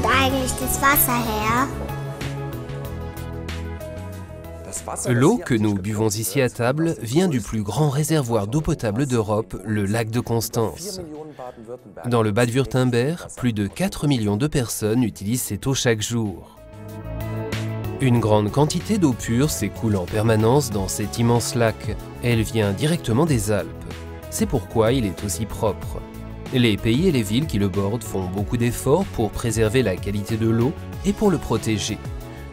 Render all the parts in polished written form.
kommt eigentlich das Wasser her? L'eau que nous buvons ici à table vient du plus grand réservoir d'eau potable d'Europe, le lac de Constance. Dans le Bade-Wurtemberg, plus de 4 millions de personnes utilisent cette eau chaque jour. Une grande quantité d'eau pure s'écoule en permanence dans cet immense lac. Elle vient directement des Alpes. C'est pourquoi il est aussi propre. Les pays et les villes qui le bordent font beaucoup d'efforts pour préserver la qualité de l'eau et pour le protéger.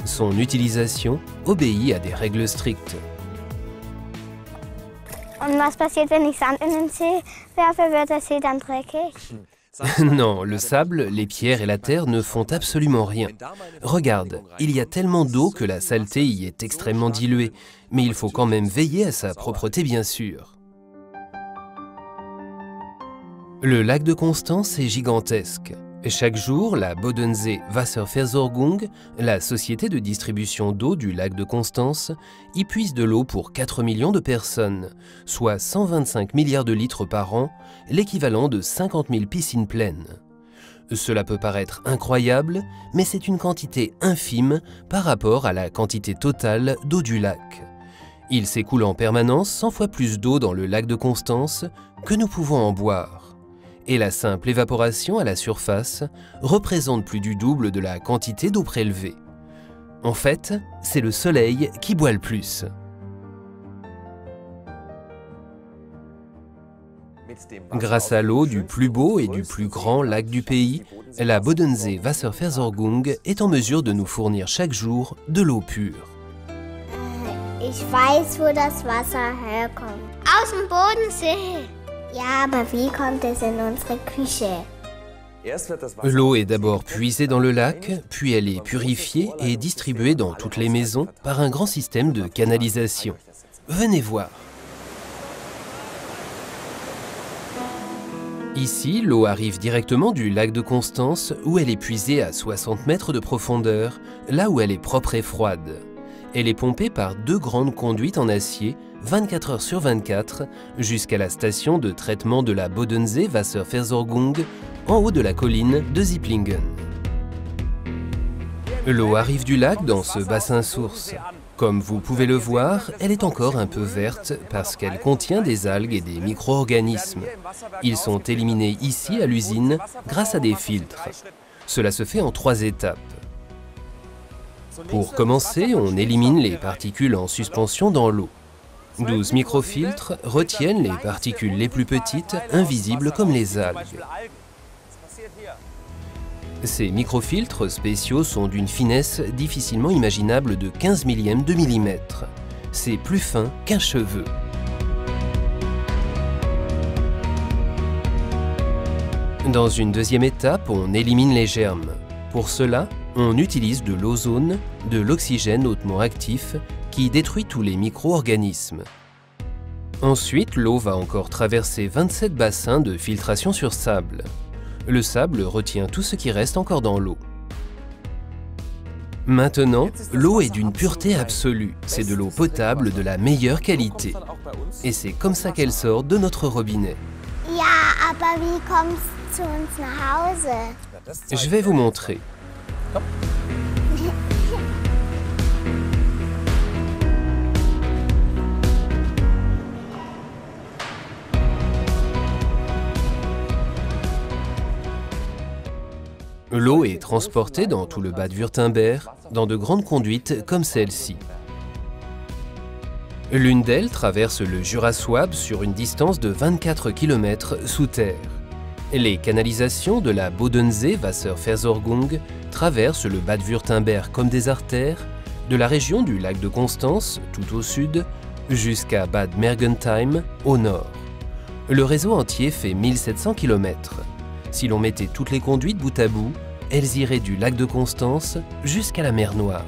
Son utilisation obéit à des règles strictes. Und was passiert, wenn ich Sand in den See werfe, wird der See dann dreckig? Non, le sable, les pierres et la terre ne font absolument rien. Regarde, il y a tellement d'eau que la saleté y est extrêmement diluée, mais il faut quand même veiller à sa propreté bien sûr. Le lac de Constance est gigantesque. Chaque jour, la Bodensee Wasserversorgung, la société de distribution d'eau du lac de Constance, y puise de l'eau pour 4 millions de personnes, soit 125 milliards de litres par an, l'équivalent de 50 000 piscines pleines. Cela peut paraître incroyable, mais c'est une quantité infime par rapport à la quantité totale d'eau du lac. Il s'écoule en permanence 100 fois plus d'eau dans le lac de Constance que nous pouvons en boire. Et la simple évaporation à la surface représente plus du double de la quantité d'eau prélevée. En fait, c'est le soleil qui boit le plus. Grâce à l'eau du plus beau et du plus grand lac du pays, la Bodensee Wasserversorgung est en mesure de nous fournir chaque jour de l'eau pure. Ich weiß, wo das Wasser herkommt. Aus dem Bodensee. Ja, aber wie kommt es in unsere Küche? L'eau est d'abord puisée dans le lac, puis elle est purifiée et distribuée dans toutes les maisons par un grand système de canalisation. Venez voir. Ici, l'eau arrive directement du lac de Constance où elle est puisée à 60 mètres de profondeur, là où elle est propre et froide. Elle est pompée par 2 grandes conduites en acier, 24 heures sur 24, jusqu'à la station de traitement de la Bodensee Wasserversorgung, en haut de la colline de Zipplingen. L'eau arrive du lac dans ce bassin source. Comme vous pouvez le voir, elle est encore un peu verte parce qu'elle contient des algues et des micro-organismes. Ils sont éliminés ici à l'usine grâce à des filtres. Cela se fait en 3 étapes. Pour commencer, on élimine les particules en suspension dans l'eau. 12 microfiltres retiennent les particules les plus petites, invisibles comme les algues. Ces microfiltres spéciaux sont d'une finesse difficilement imaginable de 15 millièmes de millimètre. C'est plus fin qu'un cheveu. Dans une deuxième étape, on élimine les germes. Pour cela, on utilise de l'ozone, de l'oxygène hautement actif, qui détruit tous les micro-organismes. Ensuite, l'eau va encore traverser 27 bassins de filtration sur sable. Le sable retient tout ce qui reste encore dans l'eau. Maintenant, l'eau est d'une pureté absolue. C'est de l'eau potable de la meilleure qualité. Et c'est comme ça qu'elle sort de notre robinet. Ja, aber wie kommt's zu uns nach Hause? Je vais vous montrer. L'eau est transportée dans tout le Bade-Wurtemberg dans de grandes conduites comme celle-ci. L'une d'elles traverse le Jura Souabe sur une distance de 24 km sous terre. Les canalisations de la Bodensee Wasserversorgung traversent le Bade-Wurtemberg comme des artères, de la région du lac de Constance, tout au sud, jusqu'à Bad Mergentheim, au nord. Le réseau entier fait 1700 km. Si l'on mettait toutes les conduites bout à bout, elles iraient du lac de Constance jusqu'à la mer Noire.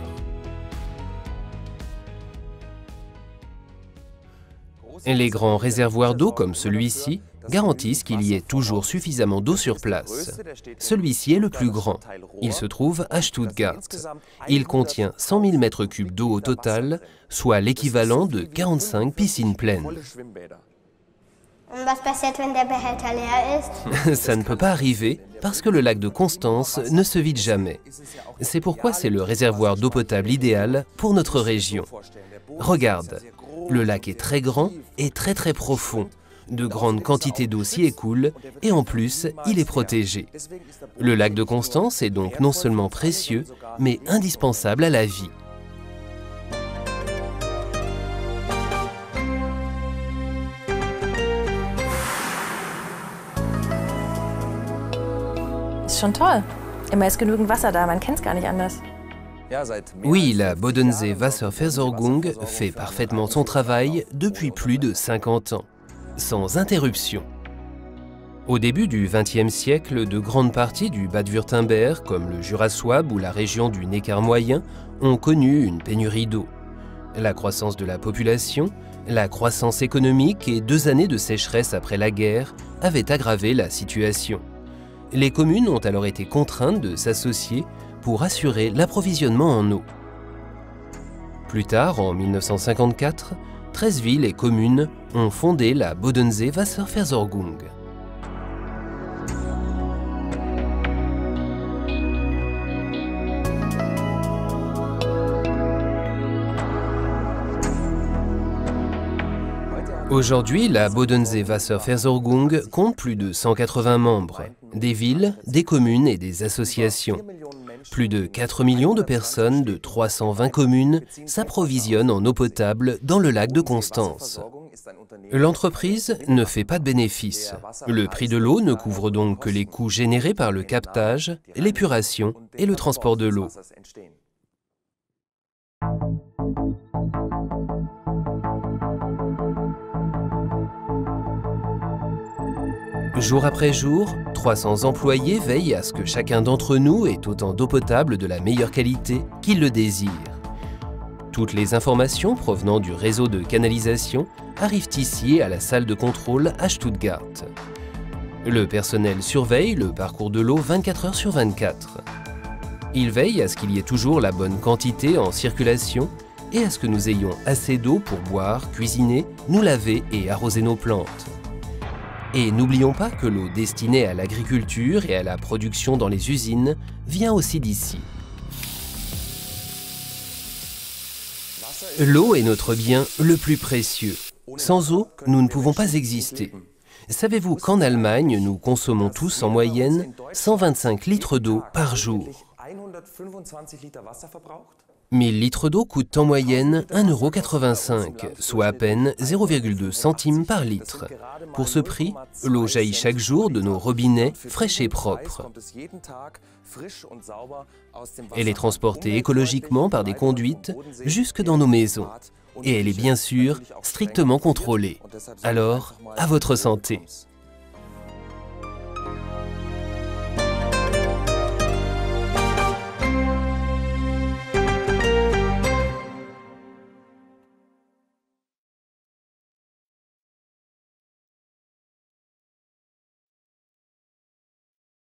Les grands réservoirs d'eau comme celui-ci garantissent qu'il y ait toujours suffisamment d'eau sur place. Celui-ci est le plus grand. Il se trouve à Stuttgart. Il contient 100 000 m3 d'eau au total, soit l'équivalent de 45 piscines pleines. Und was passiert, wenn der Behälter leer ist? Ça ne peut pas arriver parce que le lac de Constance ne se vide jamais. C'est pourquoi c'est le réservoir d'eau potable idéal pour notre région. Regarde, le lac est très grand et très profond. De grandes quantités d'eau s'y écoulent et en plus, il est protégé. Le lac de Constance est donc non seulement précieux, mais indispensable à la vie. Ist schon toll. Immer ist genügend Wasser da, man kennt's gar nicht anders. Oui, la Bodensee Wasserversorgung fait parfaitement son travail depuis plus de 50 ans, sans interruption. Au début du XXe siècle, de grandes parties du Bade-Wurtemberg, comme le Jura souabe ou la région du Neckar moyen, ont connu une pénurie d'eau. La croissance de la population, la croissance économique et 2 années de sécheresse après la guerre avaient aggravé la situation. Les communes ont alors été contraintes de s'associer pour assurer l'approvisionnement en eau. Plus tard, en 1954, 13 villes et communes ont fondé la Bodensee Wasserversorgung. Aujourd'hui, la Bodensee Wasserversorgung compte plus de 180 membres, des villes, des communes et des associations. Plus de 4 millions de personnes de 320 communes s'approvisionnent en eau potable dans le lac de Constance. L'entreprise ne fait pas de bénéfices. Le prix de l'eau ne couvre donc que les coûts générés par le captage, l'épuration et le transport de l'eau. Jour après jour, 300 employés veillent à ce que chacun d'entre nous ait autant d'eau potable de la meilleure qualité qu'il le désire. Toutes les informations provenant du réseau de canalisation arrivent ici à la salle de contrôle à Stuttgart. Le personnel surveille le parcours de l'eau 24 heures sur 24. Il veille à ce qu'il y ait toujours la bonne quantité en circulation et à ce que nous ayons assez d'eau pour boire, cuisiner, nous laver et arroser nos plantes. Et n'oublions pas que l'eau destinée à l'agriculture et à la production dans les usines vient aussi d'ici. L'eau est notre bien le plus précieux. Sans eau, nous ne pouvons pas exister. Savez-vous qu'en Allemagne, nous consommons tous en moyenne 125 litres d'eau par jour. 1000 litres d'eau coûtent en moyenne 1,85 €, soit à peine 0,2 centimes par litre. Pour ce prix, l'eau jaillit chaque jour de nos robinets fraîche et propre. Elle est transportée écologiquement par des conduites jusque dans nos maisons. Et elle est bien sûr strictement contrôlée. Alors, à votre santé.